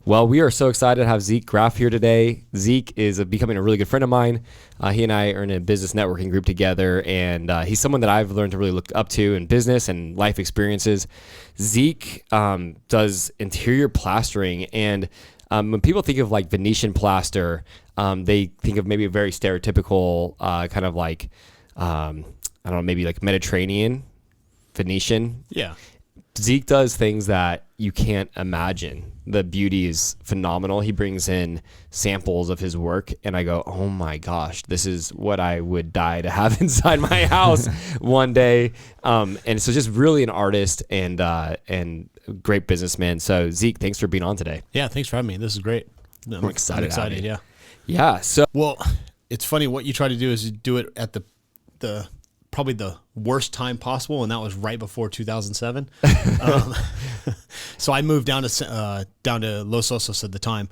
Well, we are so excited to have Zeke Graf here today. Zeke is becoming a really good friend of mine. He and I are in a business networking group together, and he's someone that I've learned to really look up to in business and life experiences. Zeke does interior plastering, and when people think of like Venetian plaster, they think of maybe a very stereotypical kind of like, I don't know, maybe like Mediterranean Venetian. Yeah. Zeke does things that you can't imagine. The beauty is phenomenal. He brings in samples of his work, and I go, oh my gosh, this is what I would die to have inside my house one day. And so just really an artist and great businessman. So Zeke, thanks for being on today. Yeah, thanks for having me. This is great. I'm excited. Yeah. Yeah. So well, it's funny. What you try to do is you do it at the probably the worst time possible, and that was right before 2007. So I moved down to Los Osos at the time,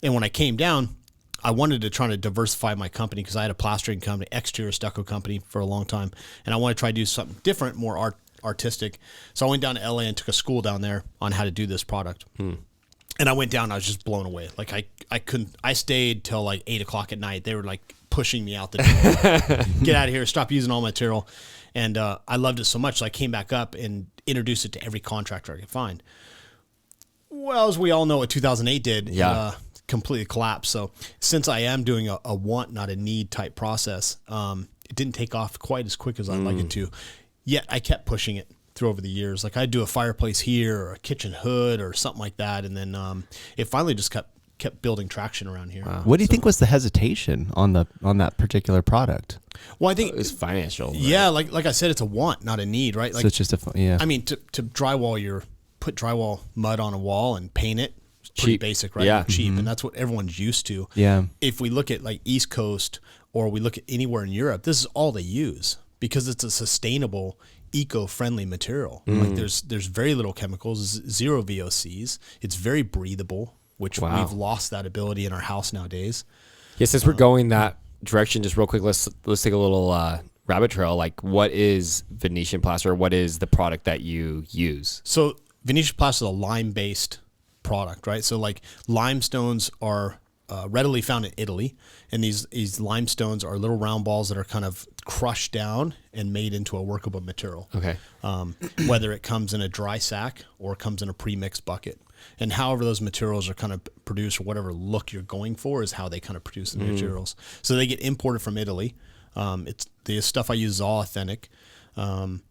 and when I came down, I wanted to try to diversify my company because I had a plastering company, exterior stucco company for a long time, and I wanted to try to do something different, more artistic. So I went down to LA and took a school down there on how to do this product. And I went down, I was just blown away. Like I couldn't. I stayed till like 8 o'clock at night. They were like pushing me out the door. Get out of here! Stop using all my material. And I loved it so much, so I came back up and introduced it to every contractor I could find. Well, as we all know, what 2008 did, completely collapsed. So since I am doing a want, not a need type process, it didn't take off quite as quick as I'd like it to. Yet I kept pushing it through over the years. Like I'd do a fireplace here or a kitchen hood or something like that, and then it finally just kept building traction around here. Wow. What do you think was the hesitation on that particular product? Well, I think it was financial. Right? Yeah, like I said, it's a want, not a need, right? Like, so it's just I mean, to drywall, put drywall mud on a wall and paint it. It's pretty basic, right? Yeah. Cheap, and that's what everyone's used to. Yeah. If we look at like East Coast or we look at anywhere in Europe, this is all they use because it's a sustainable, eco-friendly material. Like there's very little chemicals, zero VOCs. It's very breathable, which we've lost that ability in our house nowadays. Yeah, since we're going that direction, just real quick, let's take a little rabbit trail. Like, what is Venetian plaster? What is the product that you use? So Venetian plaster is a lime-based product, right? So like limestones are readily found in Italy, and these limestones are little round balls that are kind of crushed down and made into a workable material. Okay. Whether it comes in a dry sack or it comes in a pre-mixed bucket. And however those materials are kind of produced, or whatever look you're going for, is how they kind of produce the materials. So they get imported from Italy. It's the stuff I use is all authentic. And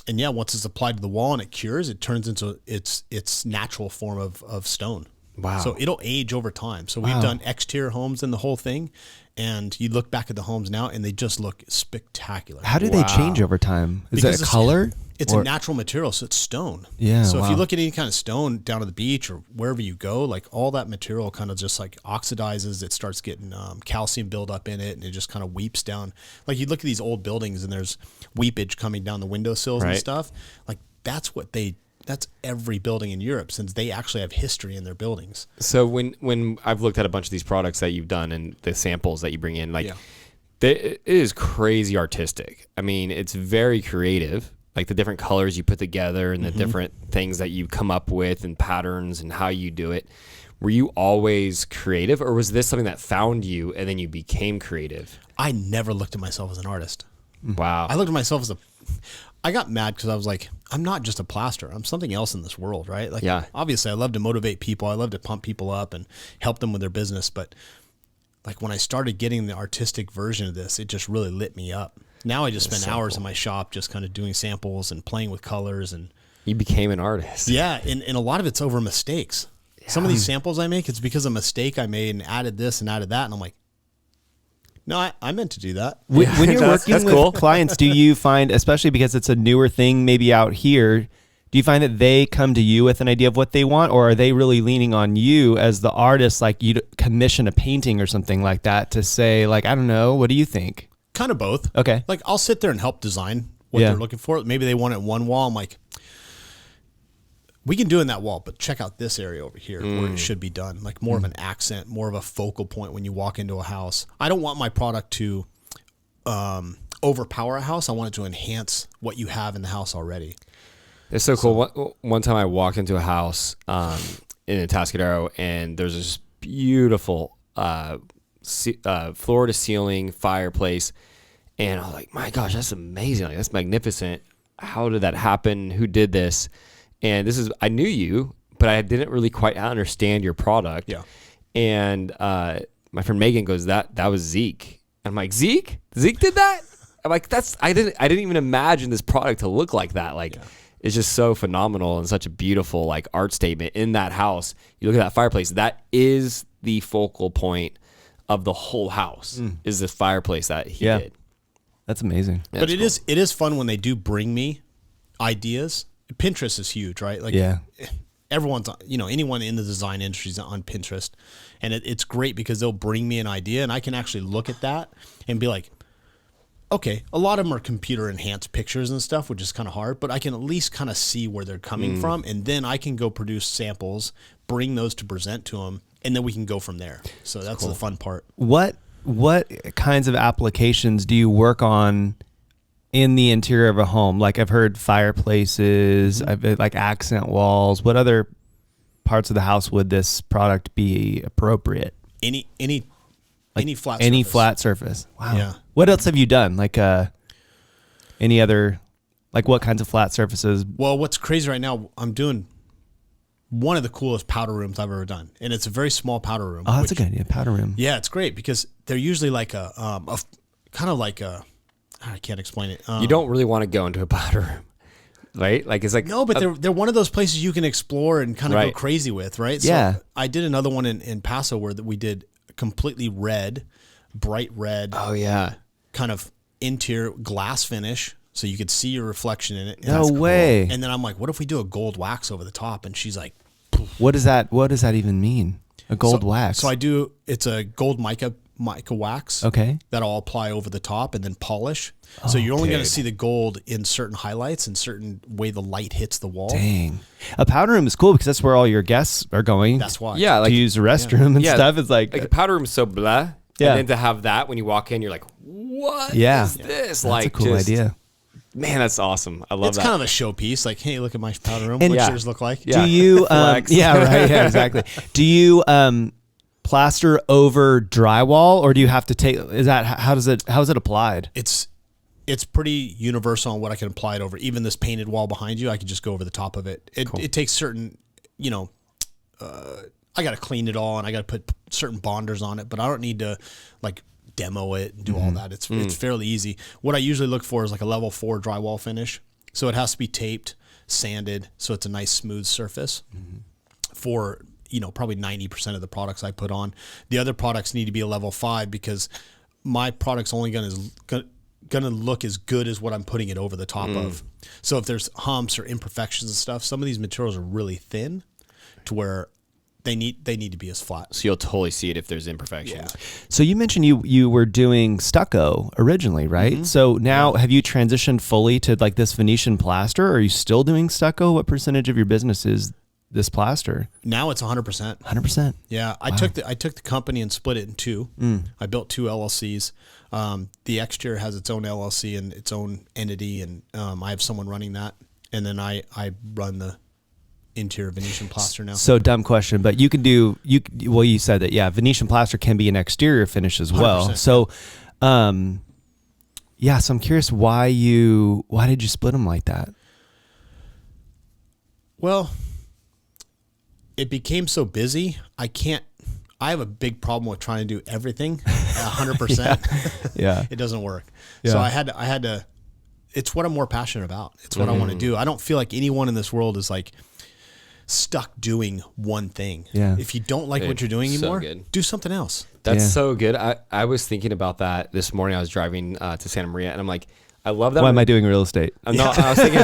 yeah, once it's applied to the wall and it cures, it turns into its natural form of stone. Wow. So it'll age over time. So we've done exterior homes and the whole thing, and you look back at the homes now and they just look spectacular. How do they change over time? Is it a color? It's a natural material, so it's stone. Yeah. So if you look at any kind of stone down at the beach or wherever you go, like all that material kind of just like oxidizes. It starts getting calcium buildup in it, and it just kind of weeps down. Like you look at these old buildings and there's weepage coming down the windowsills and stuff. Like that's every building in Europe, since they actually have history in their buildings. So when I've looked at a bunch of these products that you've done and the samples that you bring in, like it is crazy artistic. I mean, it's very creative. Like the different colors you put together and the different things that you come up with and patterns and how you do it. Were you always creative, or was this something that found you and then you became creative? I never looked at myself as an artist. Wow. I looked at myself as I got mad because I was like, I'm not just a plasterer. I'm something else in this world, right? Like, obviously I love to motivate people. I love to pump people up and help them with their business. But like when I started getting the artistic version of this, it just really lit me up. Now I just spend hours in my shop just kind of doing samples and playing with colors. And you became an artist. Yeah, and a lot of it's over mistakes. Yeah. Some of these samples I make, it's because of a mistake I made and added this and added that. And I'm like, no, I meant to do that. When you're working with clients, do you find, especially because it's a newer thing maybe out here, do you find that they come to you with an idea of what they want, or are they really leaning on you as the artist, like you commission a painting or something like that to say, like, I don't know, what do you think? Kind of both. Okay. Like I'll sit there and help design what they're looking for. Maybe they want it in one wall. I'm like, we can do it in that wall, but check out this area over here where it should be done. Like more of an accent, more of a focal point when you walk into a house. I don't want my product to overpower a house. I want it to enhance what you have in the house already. It's so cool. One time I walked into a house in Atascadero, and there's this beautiful floor to ceiling fireplace, and I was like, my gosh, that's amazing, like that's magnificent. How did that happen? Who did this? And I knew you, but I didn't really quite understand your product. Yeah. And my friend Megan goes, that was Zeke. And I'm like, Zeke did that? I'm like, I didn't even imagine this product to look like that. Like, it's just so phenomenal and such a beautiful like art statement in that house. You look at that fireplace, that is the focal point of the whole house, is this fireplace that he did. That's amazing. But it is fun when they do bring me ideas. Pinterest is huge, right? Like everyone's, anyone in the design industry is on Pinterest, and it's great because they'll bring me an idea and I can actually look at that and be like, okay, a lot of them are computer enhanced pictures and stuff, which is kind of hard, but I can at least kind of see where they're coming from. And then I can go produce samples, bring those to present to them, and then we can go from there. So that's the fun part. What kinds of applications do you work on in the interior of a home? Like I've heard fireplaces, I've heard like accent walls. What other parts of the house would this product be appropriate? Any flat Any surface. flat surface. Wow. Yeah. What else have you done? Like any other, like what kinds of flat surfaces? Well, what's crazy right now, I'm doing one of the coolest powder rooms I've ever done. And it's a very small powder room. Oh, that's a good idea. Powder room. Yeah, it's great because they're usually like a kind of like a, I can't explain it. You don't really want to go into a powder room, right? Like it's like no, but they're one of those places you can explore and kind of go crazy with, right? Yeah. So I did another one in Paso where we did completely red, bright red. Oh yeah. Kind of interior glass finish, so you could see your reflection in it. No way. And then I'm like, what if we do a gold wax over the top? And she's like, What does that even mean? A gold wax? So it's a gold mica wax. Okay. That I'll apply over the top and then polish. So you're only going to see the gold in certain highlights and certain way the light hits the wall. Dang. A powder room is cool because that's where all your guests are going. That's why. Yeah, to use the restroom and stuff. It's like the powder room is so blah. Yeah. And then to have that when you walk in, you're like, what is this? That's like a cool idea. Man, that's awesome. I love it's that. It's kind of a showpiece. Like, hey, look at my powder room. And what yours look like? Do you exactly. Do you plaster over drywall, or do you have to take? How is it applied? It's pretty universal on what I can apply it over. Even this painted wall behind you, I can just go over the top of it. It takes certain, I got to clean it all and I got to put certain bonders on it, but I don't need to like demo it and do all that. It's fairly easy. What I usually look for is like a level 4 drywall finish. So it has to be taped, sanded, so it's a nice smooth surface for, probably 90% of the products I put on. The other products need to be a level 5 because my product's only going to look as good as what I'm putting it over the top of. So if there's humps or imperfections and stuff, some of these materials are really thin to where they need to be as flat. So you'll totally see it if there's imperfections. Yeah. So you mentioned you were doing stucco originally, right? So now have you transitioned fully to like this Venetian plaster? Or are you still doing stucco? What percentage of your business is this plaster? Now it's 100%. 100%. Yeah, I took the company and split it in two. I built 2 LLCs. The exterior has its own LLC and its own entity, and I have someone running that. And then I run the interior Venetian plaster now. So dumb question, but you can do you said that Venetian plaster can be an exterior finish as well. 100%. So so I'm curious why did you split them like that? Well, it became so busy. I have a big problem with trying to do everything 100%. Yeah. It doesn't work. Yeah. So I had to, it's what I'm more passionate about. It's what I want to do. I don't feel like anyone in this world is like stuck doing one thing. Yeah. If you don't like what you're doing anymore, good. do something else. That's so good. I was thinking about that this morning. I was driving to Santa Maria, and I'm like, I love that. Why am I doing real estate? I was thinking,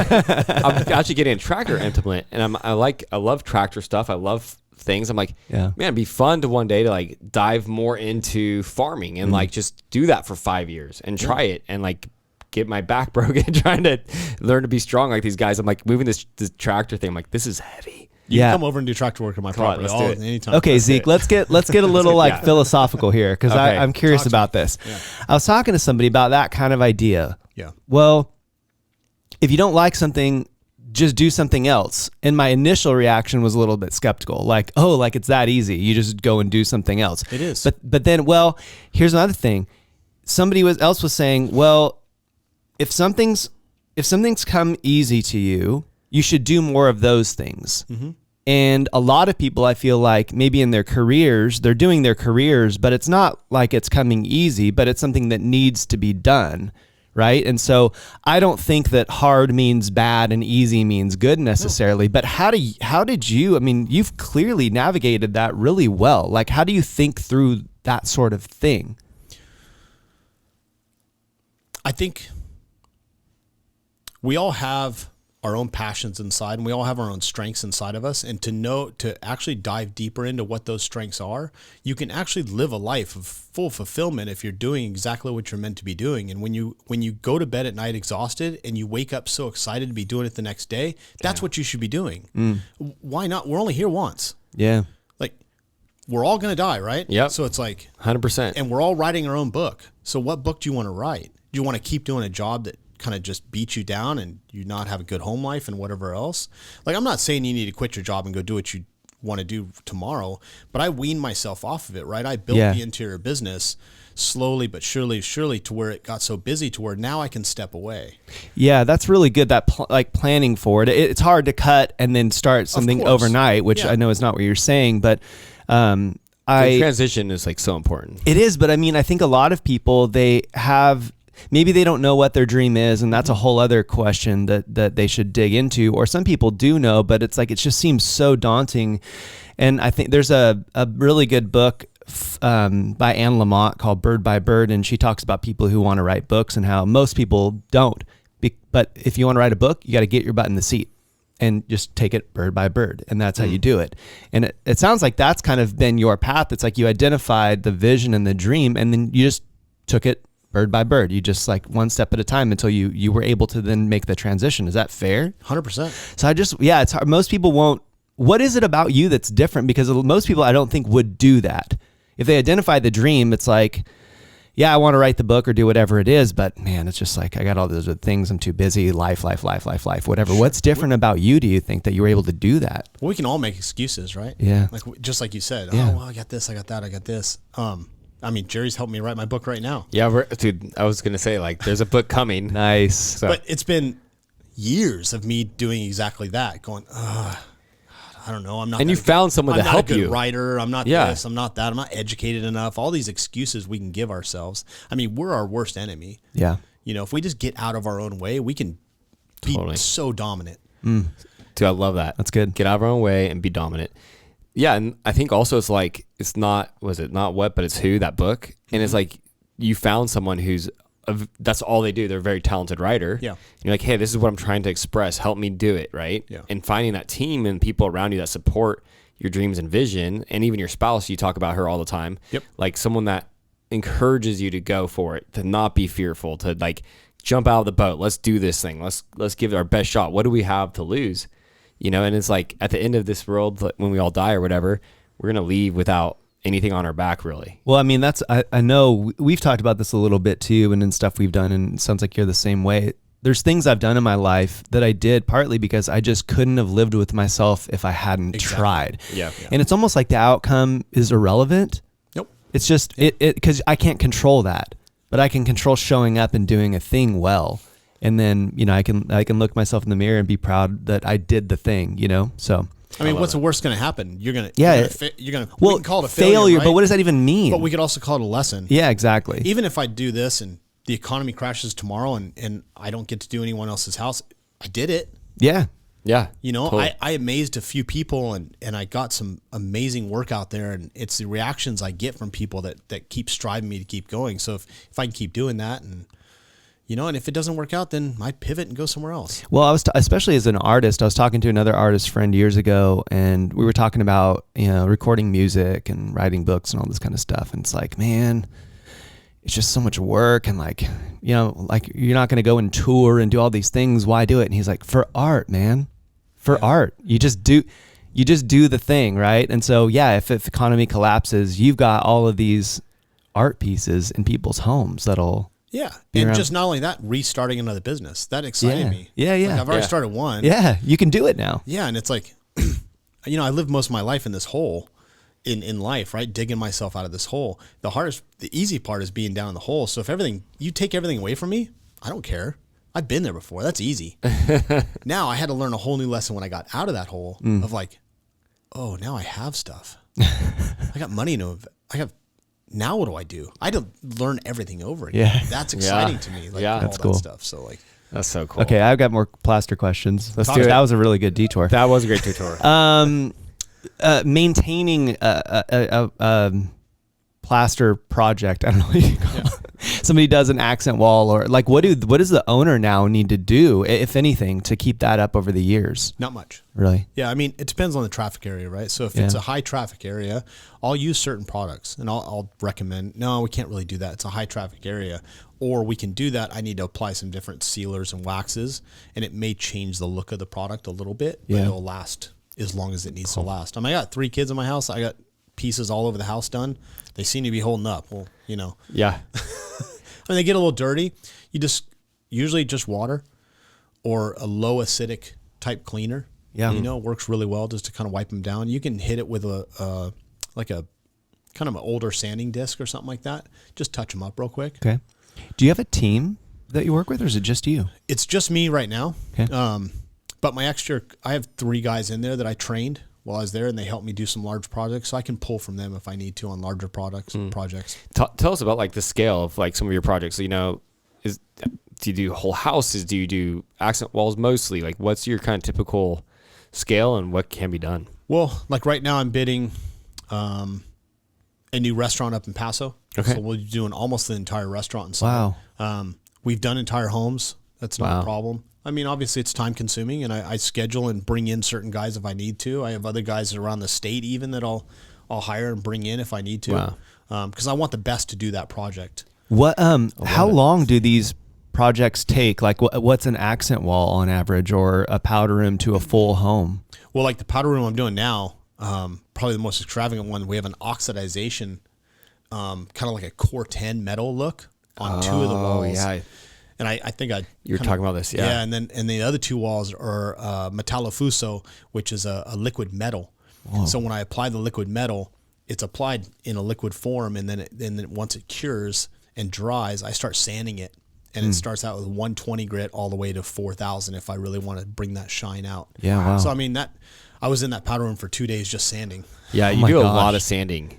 I'm actually getting a tractor implement, and I love tractor stuff. I love things. I'm like, man, it'd be fun to one day to like dive more into farming and like just do that for 5 years and try it and like get my back broken trying to learn to be strong like these guys. I'm like moving this tractor thing. I'm like, this is heavy. You can come over and do tractor work on my property let's do it. anytime. Okay, Zeke, let's get a little like philosophical here because Okay. I'm curious about this. Yeah. I was talking to somebody about that kind of idea. Yeah. Well, if you don't like something, just do something else. And my initial reaction was a little bit skeptical, like, oh, like it's that easy. You just go and do something else. It is. But then, well, here's another thing. Somebody else was saying, well, if something's come easy to you, you should do more of those things. Mm-hmm. And a lot of people, I feel like maybe in their careers, they're doing their careers, but it's not like it's coming easy, but it's something that needs to be done. Right. And so I don't think that hard means bad and easy means good necessarily. No. But how did you, I mean, you've clearly navigated that really well. Like, how do you think through that sort of thing? I think we all have our own passions inside, and we all have our own strengths inside of us. And to actually dive deeper into what those strengths are, you can actually live a life of full fulfillment if you're doing exactly what you're meant to be doing. And when you go to bed at night exhausted and you wake up so excited to be doing it the next day, that's what you should be doing. Why not? We're only here once. Yeah. Like, we're all going to die, right? Yeah. So it's like 100%. And we're all writing our own book. So what book do you want to write? Do you want to keep doing a job that kind of just beat you down and you not have a good home life and whatever else? Like, I'm not saying you need to quit your job and go do what you want to do tomorrow, but I weaned myself off of it, right? I built the interior business slowly but surely to where it got so busy to where now I can step away. Yeah, that's really good. That planning for it. It's hard to cut and then start something overnight, which I know is not what you're saying, but the transition is like so important. It is, but I mean, I think a lot of people, maybe they don't know what their dream is, and that's a whole other question that they should dig into. Or some people do know, but it's like it just seems so daunting. And I think there's a really good book by Anne Lamott called Bird by Bird, and she talks about people who want to write books and how most people don't. But if you want to write a book, you got to get your butt in the seat and just take it bird by bird, and that's how you do it. And it sounds like that's kind of been your path. It's like you identified the vision and the dream, and then you just took it bird by bird. You just like one step at a time until you were able to then make the transition. Is that fair? 100%. So it's hard. Most people won't. What is it about you that's different? Because most people I don't think would do that. If they identify the dream, it's like, yeah, I want to write the book or do whatever it is, but man, it's just like, I got all those things. I'm too busy. Life, whatever. Sure. What's different about you, do you think, that you were able to do that? Well, we can all make excuses, right? Yeah. Like, just like you said, yeah. Oh, well, I got this, I got that, I got this. I mean, Jerry's helped me write my book right now. Yeah, dude, I was going to say, like, there's a book coming. Nice. So. But it's been years of me doing exactly that, going, I don't know. I'm not. And you found someone to help you. I'm not a good writer. I'm not this. I'm not that. I'm not educated enough. All these excuses we can give ourselves. I mean, we're our worst enemy. Yeah. You know, if we just get out of our own way, we can be so dominant. Dude, I love that. That's good. Get out of our own way and be dominant. Yeah, and I think also it's like, it's not, not what, but it's who, that book. And it's like, you found someone that's all they do. They're a very talented writer. Yeah. And you're like, hey, this is what I'm trying to express. Help me do it, right? Yeah. And finding that team and people around you that support your dreams and vision, and even your spouse, you talk about her all the time. Yep. Like someone that encourages you to go for it, to not be fearful, to like jump out of the boat. Let's do this thing. Let's give it our best shot. What do we have to lose? You know, and it's like at the end of this world, when we all die or whatever, we're going to leave without anything on our back, really. Well, I mean, I know we've talked about this a little bit too, and in stuff we've done, and it sounds like you're the same way. There's things I've done in my life that I did partly because I just couldn't have lived with myself if I hadn't tried. Yeah. And it's almost like the outcome is irrelevant. Nope. It's just because I can't control that, but I can control showing up and doing a thing well. And then, you know, I can look myself in the mirror and be proud that I did the thing, you know? So, I mean, what's the worst going to happen? You're going to, well, we can call it a failure, right? But what does that even mean? But we could also call it a lesson. Yeah, exactly. Even if I do this and the economy crashes tomorrow and I don't get to do anyone else's house, I did it. Yeah. Yeah. You know, totally. I amazed a few people and I got some amazing work out there, and it's the reactions I get from people that keep striving me to keep going. So if I can keep doing that, and you know, and if it doesn't work out, then I pivot and go somewhere else. Well, I was especially as an artist, I was talking to another artist friend years ago, and we were talking about, you know, recording music and writing books and all this kind of stuff. And it's like, man, it's just so much work, and like, you know, like you're not going to go and tour and do all these things. Why do it? And he's like, for art, man, for art. You just do the thing, right? And so, yeah, if economy collapses, you've got all of these art pieces in people's homes that'll Yeah. Be And around. just not only that, restarting another business. That excited me. Yeah, yeah. Like I've already Yeah. started one. Yeah, you can do it now. Yeah. And it's like, I lived most of my life in this hole in life, right? Digging myself out of this hole. The easy part is being down in the hole. So if you take everything away from me, I don't care. I've been there before. That's easy. Now I had to learn a whole new lesson when I got out of that hole of like, oh, now I have stuff. I got money now what do I do? I had to learn everything over again. Yeah. That's exciting to me. Like all That's that cool. stuff. So like, That's so cool. Okay, I've got more plaster questions. Let's do it. That was a really good detour. That was a great tutorial. Maintaining a plaster project. I don't know what you call it. Somebody does an accent wall, or like what does the owner now need to do, if anything, to keep that up over the years? not much. Really? Yeah, I mean, it depends on the traffic area, right? So if it's a high traffic area, I'll use certain products, and I'll recommend, no, we can't really do that. It's a high traffic area. Or we can do that. I need to apply some different sealers and waxes, and it may change the look of the product a little bit, but it'll last as long as it needs to last. I got 3 kids in my house. I got pieces all over the house done. They seem to be holding up. Well, Yeah. when they get a little dirty, you usually just water or a low acidic type cleaner. Yeah. Works really well just to kind of wipe them down. You can hit it with a kind of an older sanding disc or something like that. Just touch them up real quick. Okay. Do you have a team that you work with, or is it just you? It's just me right now. Okay. But I have 3 guys in there that I trained while I was there, and they helped me do some large projects, so I can pull from them if I need to on larger projects. Tell us about like the scale of like some of your projects. Do you do whole houses? Do you do accent walls mostly? Like what's your kind of typical scale and what can be done? Well, like right now I'm bidding a new restaurant up in Paso. Okay. So we're doing almost the entire restaurant inside. Wow. We've done entire homes. That's not a problem. I mean, obviously it's time consuming, and I schedule and bring in certain guys if I need to. I have other guys around the state even that I'll hire and bring in if I need to. Because I want the best to do that project. What? How long do these projects take? Like, what's an accent wall on average, or a powder room to a full home? Well, like the powder room I'm doing now, probably the most extravagant one. We have an oxidization, kind of like a core 10 metal look on 2 of the walls. Yeah. And I think You're talking about this, yeah. Yeah, and the other 2 walls are metallofuso, which is a liquid metal. And so when I apply the liquid metal, it's applied in a liquid form, and then once it cures and dries, I start sanding it, and it starts out with 120 grit all the way to 4,000 if I really want to bring that shine out. Yeah, wow. So I mean I was in that powder room for 2 days just sanding. Yeah, you my do a gosh. lot of sanding.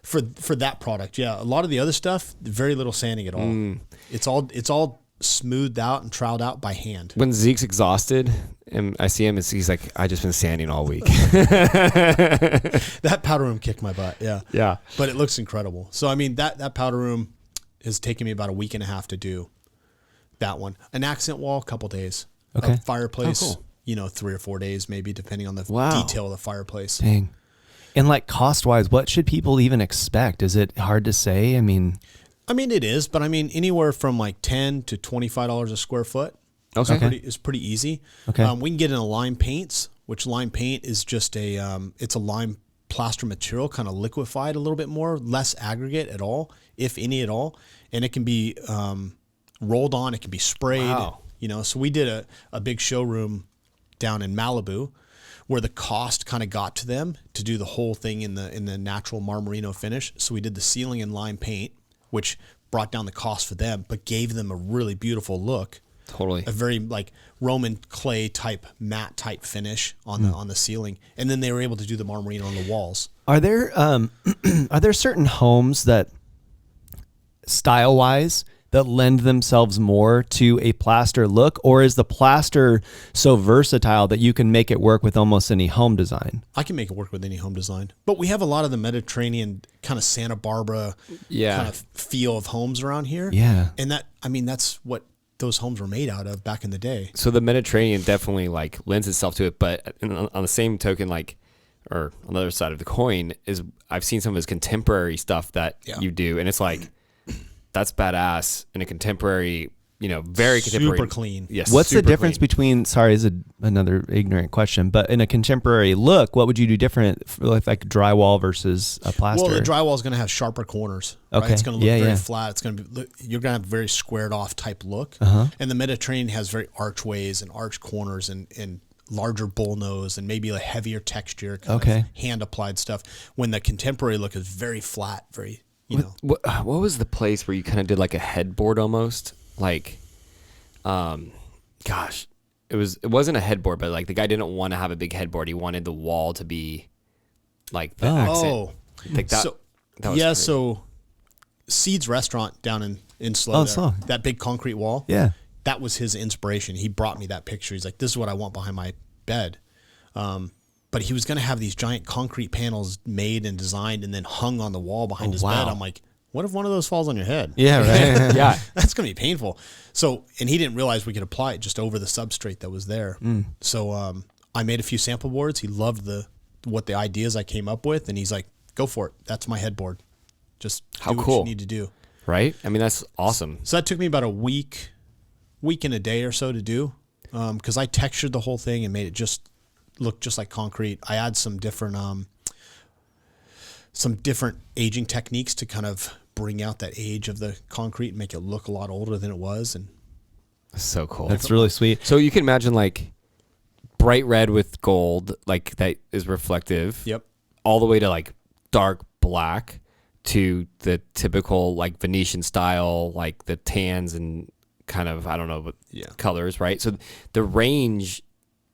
For that product, yeah. A lot of the other stuff, very little sanding at all. It's all smoothed out and troweled out by hand. When Zeke's exhausted and I see him, he's like, I just been sanding all week. That powder room kicked my butt, yeah. Yeah. But it looks incredible. So I mean that powder room has taken me about a week and a half to do that one. An accent wall, a couple days. Okay. A fireplace, Oh, cool. 3 or 4 days maybe, depending on the Wow. detail of the fireplace. Dang. And like cost wise, what should people even expect? Is it hard to say? I mean, it is, but anywhere from like $10 to $25 a square foot. Okay. Is pretty easy. Okay. We can get into lime paints, which lime paint is just it's a lime plaster material, kind of liquefied a little bit more, less aggregate at all, if any at all, and it can be rolled on. It can be sprayed. Wow. So we did a big showroom down in Malibu, where the cost kind of got to them to do the whole thing in the natural Marmerino finish. So we did the ceiling in lime paint, which brought down the cost for them, but gave them a really beautiful look. Totally. A very like Roman clay type matte type finish on the ceiling, and then they were able to do the Marmerino on the walls. are there certain homes that style wise that lend themselves more to a plaster look, or is the plaster so versatile that you can make it work with almost any home design? I can make it work with any home design, but we have a lot of the Mediterranean kind of Santa Barbara kind of feel of homes around here. Yeah. And that's what those homes were made out of back in the day. So the Mediterranean definitely like lends itself to it, but on the same token, or on the other side of the coin is I've seen some of his contemporary stuff that you do, and it's like, that's badass in a contemporary, very contemporary. Super clean. Yes. What's the super difference clean. between? Sorry, this is another ignorant question, but in a contemporary look, what would you do different with like drywall versus a plaster? Well, the drywall is going to have sharper corners. Right? Okay. It's going to look Yeah, very yeah. flat. It's going to be, you're going to have a very squared off type look. Uh-huh. And the Mediterranean has very archways and arch corners and larger bull nose and maybe a heavier texture, kind of hand applied stuff. When the contemporary look is very flat, very, What was the place where you kind of did like a headboard almost? Like, gosh, it wasn't a headboard, but like the guy didn't want to have a big headboard. He wanted the wall to be like the accent. Oh, Like that. so, that was yeah. crazy. So Seed's restaurant down in Slow, there, Slow. that big concrete wall. Yeah. That was his inspiration. He brought me that picture. He's like, this is what I want behind my bed. But he was going to have these giant concrete panels made and designed and then hung on the wall behind his wow. bed. I'm like, what if one of those falls on your head? Yeah, right. Yeah. That's going to be painful. So, and he didn't realize we could apply it just over the substrate that was there. So, I made a few sample boards. He loved what the ideas I came up with. And he's like, go for it. That's my headboard. Just How do what cool. you need to do. Right? I mean, that's awesome. So that took me about a week and a day or so to do. Cause I textured the whole thing and made it just look just like concrete. I add some different aging techniques to kind of bring out that age of the concrete and make it look a lot older than it was. And So cool. That's really sweet. So you can imagine like bright red with gold, like that is reflective. yep. All the way to like dark black to the typical like Venetian style, like the tans and kind of, I don't know, but colors, right? So the range,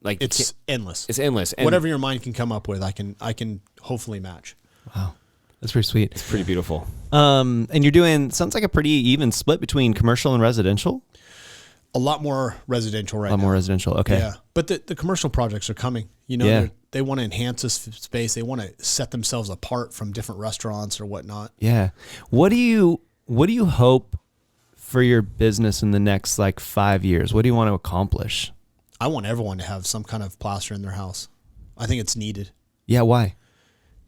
like It's endless. it's endless. And Whatever your mind can come up with, I can hopefully match. Wow. That's pretty sweet. it's pretty beautiful. And you're doing, sounds like a pretty even split between commercial and residential. A lot more residential right A lot now. more residential. Okay. Yeah, but the commercial projects are coming. Yeah. They want to enhance this space. They want to set themselves apart from different restaurants or whatnot. Yeah. What do you hope for your business in the next like 5 years? What do you want to accomplish? I want everyone to have some kind of plaster in their house. I think it's needed Yeah. Why?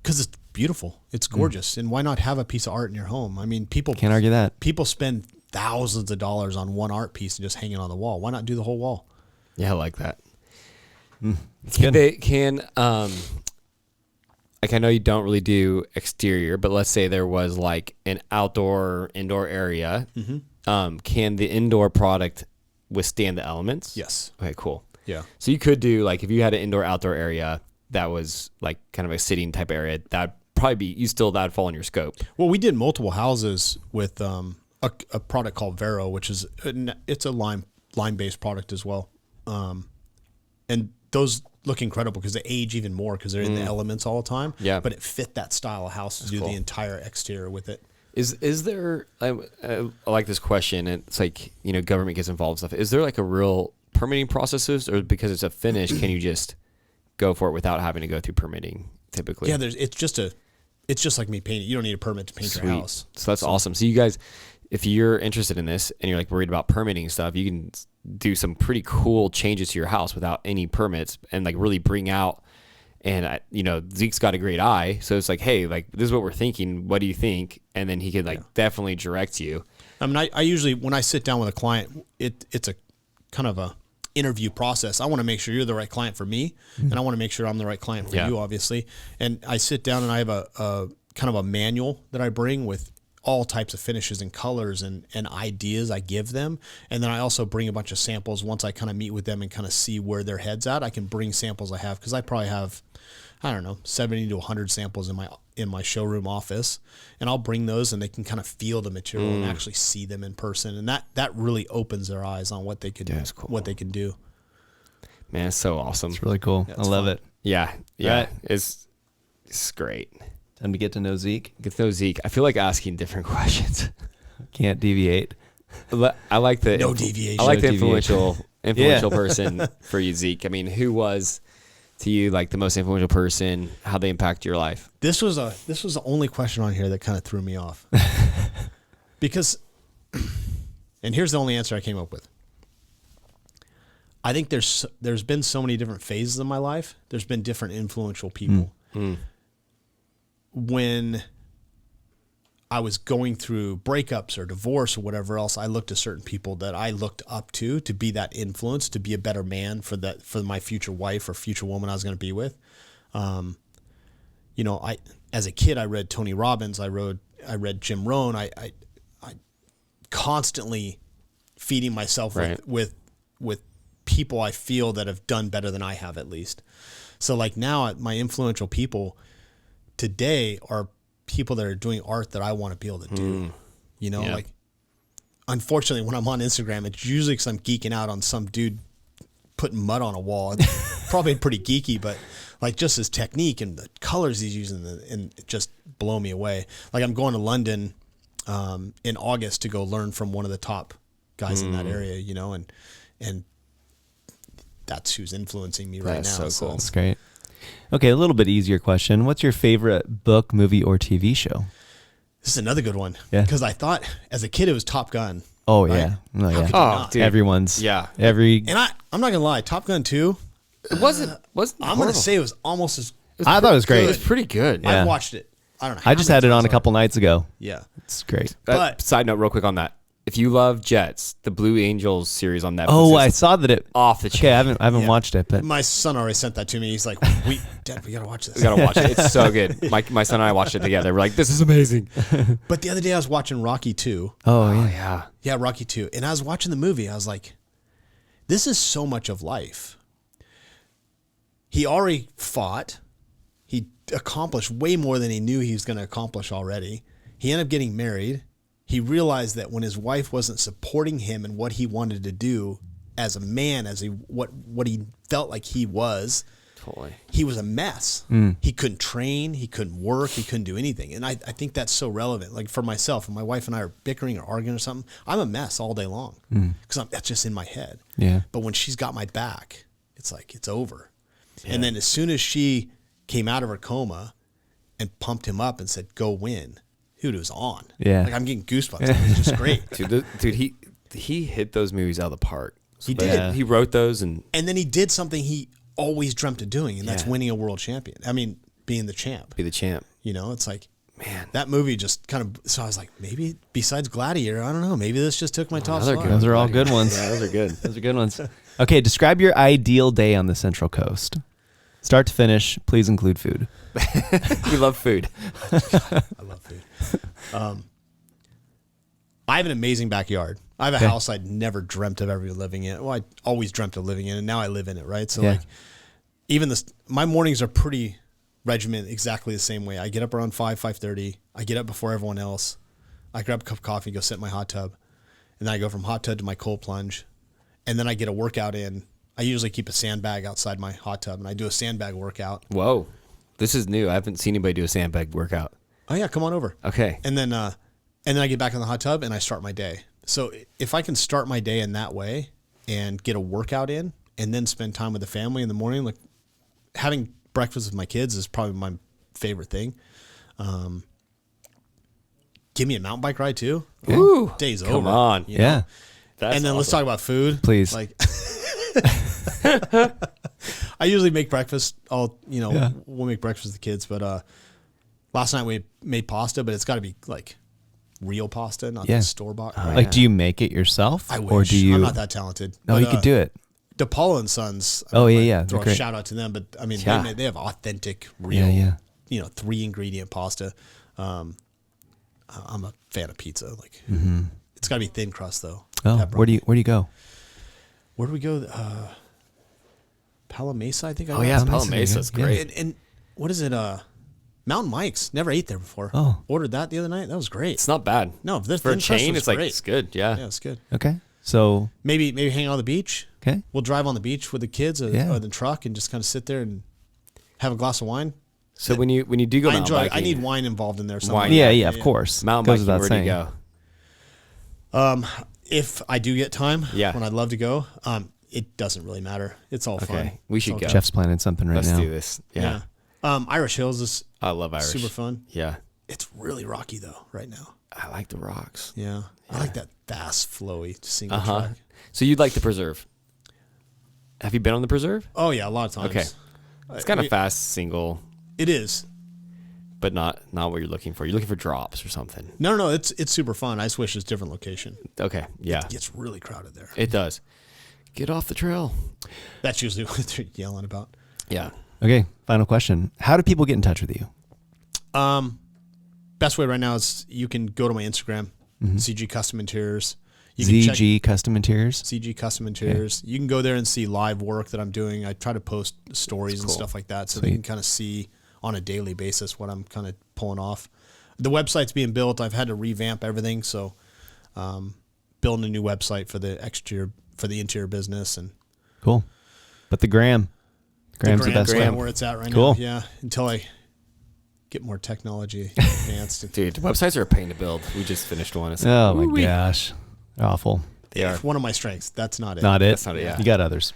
because it's beautiful. It's gorgeous. And why not have a piece of art in your home? I mean, people Can't argue that. people spend thousands of dollars on one art piece and just hang it on the wall. Why not do the whole wall? Yeah, I like that. good. Like I know you don't really do exterior, but let's say there was like an indoor area. Can the indoor product withstand the elements? Yes. Okay, cool. Yeah. So you could do like if you had an indoor outdoor area that was like kind of a sitting type area, that'd probably be that'd fall in your scope. Well, we did multiple houses with a product called Vero, which is it's a lime based product as well, and those look incredible because they age even more because they're in the elements all the time. Yeah. but it fit that style of house to do cool. the entire exterior with it. Is there? I like this question. And it's like government gets involved and stuff. Is there like a real permitting processes, or because it's a finish, can you just go for it without having to go through permitting? Typically, Yeah, it's just like me painting. You don't need a permit to paint your house. So that's awesome. So you guys, if you're interested in this and you're like worried about permitting stuff, you can do some pretty cool changes to your house without any permits and like really bring out. And Zeke's got a great eye, so it's like, hey, like this is what we're thinking. What do you think? And then he could definitely direct you. I mean, I usually when I sit down with a client, it's a kind of a interview process. I want to make sure you're the right client for me, and I want to make sure I'm the right client for you, obviously. And I sit down and I have a kind of a manual that I bring with all types of finishes and colors and ideas I give them. And then I also bring a bunch of samples once I kind of meet with them and kind of see where their head's at. I can bring samples I have because I probably have, 70 to 100 samples in my showroom office, and I'll bring those and they can kind of feel the material and actually see them in person. And that really opens their eyes on what they can cool. what they can do. Man, it's so awesome. It's really cool. I love it. Yeah. Right. It's great. Time to get to know Zeke. Get to know Zeke. I feel like asking different questions. Can't deviate. I like the No deviation. I like the No deviation. influential person for you, Zeke. I mean, who was to you like the most influential person? How they impact your life? This was the only question on here that kind of threw me off. Because, and here's the only answer I came up with. I think there's been so many different phases in my life. There's been different influential people. When I was going through breakups or divorce or whatever else, I looked to certain people that I looked up to be that influence, to be a better man for my future wife or future woman I was going to be with. You know, as a kid, I read Tony Robbins. I read Jim Rohn. I constantly feeding myself with people I feel that have done better than I have, at least. So like now, my influential people today are people that are doing art that I want to be able to do. You know, like unfortunately, when I'm on Instagram, it's usually because I'm geeking out on some dude putting mud on a wall. It's probably pretty geeky, but like just his technique and the colors he's using, and it just blow me away. Like I'm going to London in August to go learn from one of the top guys in that area, you know, and that's who's influencing me right now. So cool. That's great. Okay, a little bit easier question. What's your favorite book, movie, or TV show? This is another good one. Yeah. Because I thought as a kid it was Top Gun. Oh, right? yeah. Oh, How yeah. could you not? dude. Everyone's. Yeah. Every. And I'm not gonna lie, Top Gun 2. It wasn't I'm gonna say it was almost as. I thought it was great. It was pretty good. Yeah. I watched it. I don't know. I just had it on a couple nights ago. Yeah. It's great. But- Side note, real quick on that. If you love Jets, the Blue Angels series on Netflix. Oh, I is saw that it. off the chain. Okay, I haven't Yeah. watched it, but My son already sent that to me. He's like, Dad, we gotta watch this. You gotta watch it. It's so good. My son and I watched it together. We're like, this is amazing. But the other day I was watching Rocky 2. oh yeah. Yeah. Yeah, Rocky 2. And I was watching the movie. I was like, this is so much of life. He already fought. He accomplished way more than he knew he was going to accomplish already. He ended up getting married. He realized that when his wife wasn't supporting him in what he wanted to do as a man, what he felt like he was, Totally. he was a mess. He couldn't train. He couldn't work. He couldn't do anything. And I think that's so relevant. Like for myself, when my wife and I are bickering or arguing or something, I'm a mess all day long because that's just in my head. Yeah. But when she's got my back, it's like, it's over. Yeah. And then as soon as she came out of her coma and pumped him up and said, go win, dude, it was on. Yeah. Like I'm getting goosebumps. It was just great. Dude, he hit those movies out of the park. He did. Yeah. He wrote those and And then he did something he always dreamt of doing, and that's winning a world champion. I mean, being the champ. be the champ. You know, it's like, Man. that movie just kind of, so I was like, maybe besides Gladiator, I don't know, maybe this just took my top Another spot. good Those are all good ones. Yeah, those are good. Those are good ones. Okay, describe your ideal day on the Central Coast. Start to finish, please include food. We love food. I love food. I have an amazing backyard. I have a house I'd never dreamt of ever living in. Well, I always dreamt of living in, and now I live in it, right? So, Yeah. like, even this, my mornings are pretty regimented exactly the same way. I get up around 5:30. I get up before everyone else. I grab a cup of coffee, go sit in my hot tub, and then I go from hot tub to my cold plunge, and then I get a workout in. I usually keep a sandbag outside my hot tub, and I do a sandbag workout. Whoa. This is new. I haven't seen anybody do a sandbag workout. Oh yeah, come on over. Okay. And then I get back in the hot tub and I start my day. So if I can start my day in that way and get a workout in and then spend time with the family in the morning, like having breakfast with my kids is probably my favorite thing. Give me a mountain bike ride too. Ooh. Day's Come over. on. you know? Yeah. That's And then let's awesome. talk about food. Please. Like I usually make breakfast. We'll make breakfast with the kids. But last night we made pasta, but it's got to be like real pasta, not the store bought. Like, do you make it yourself? I wish. Or do you? I'm not that talented. No, But, you could do it. DePaulo and Sons. Oh, yeah, I'd yeah, Throw they're a great. shout out to them. But I mean, Yeah. they have authentic, real, Yeah, 3 ingredient pasta. I'm a fan of pizza. Like it's got to be thin crust though. Oh, where do you go? Where do we go? Palamesa, I think. Oh, yeah. Palomesa, Palomesa's yeah. great. And what is it? Mountain Mike's. Never ate there before. Oh. Ordered that the other night. That was great. It's not bad. No, the For a thin crust chain, was it's like, great. it's good. Yeah. Yeah, it's good. Okay. So, Maybe hang out on the beach. okay. We'll drive on the beach with the kids or the truck and just kind of sit there and have a glass of wine. So when you do go I mountain enjoy. biking, I need wine involved in there. Somewhere. Wine. Yeah, of course. mountain Goes biking, without where do you saying. go? If I do get time, Yeah. when I'd love to go, it doesn't really matter. It's all fun. Okay. We should all go. Jeff's planning something right Let's now. do this. Yeah. Irish Hills is I love Irish. super fun. Yeah. It's really rocky though right now. I like the rocks. Yeah. I like that fast, flowy single Uh-huh. track. So you'd like the preserve. Have you been on the preserve? Oh yeah, a lot of times. Okay. It's kind of fast single. It is. but not what you're looking for. You're looking for drops or something. No, it's super fun. I just wish it's a different location. Okay, yeah. It gets really crowded there. It does. Get off the trail. That's usually what they're yelling about. Yeah. Okay, final question. How do people get in touch with you? Best way right now is you can go to my Instagram, CG Custom Interiors. You can ZG Custom Interiors? CG Custom Interiors. Okay. You can go there and see live work that I'm doing. I try to post stories and stuff like that so they can kind of see on a daily basis what I'm kind of pulling off. The website's being built. I've had to revamp everything, so building a new website for the interior business. And cool. But the Gram's the best way. Where it's at right now. Yeah, until I get more technology advanced. Dude, websites are a pain to build. We just finished one. Oh my gosh. Awful. They are one of my strengths. That's not it. Not it. That's not it. Yeah. You got others.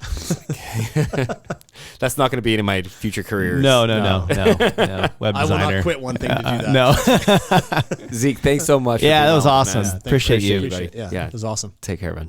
That's not going to be in my future careers. No. Web designer. I will not quit one thing to do that. No. Zeke, thanks so much. Yeah, that was awesome. Man. Appreciate you. Yeah, it was awesome. Take care, man.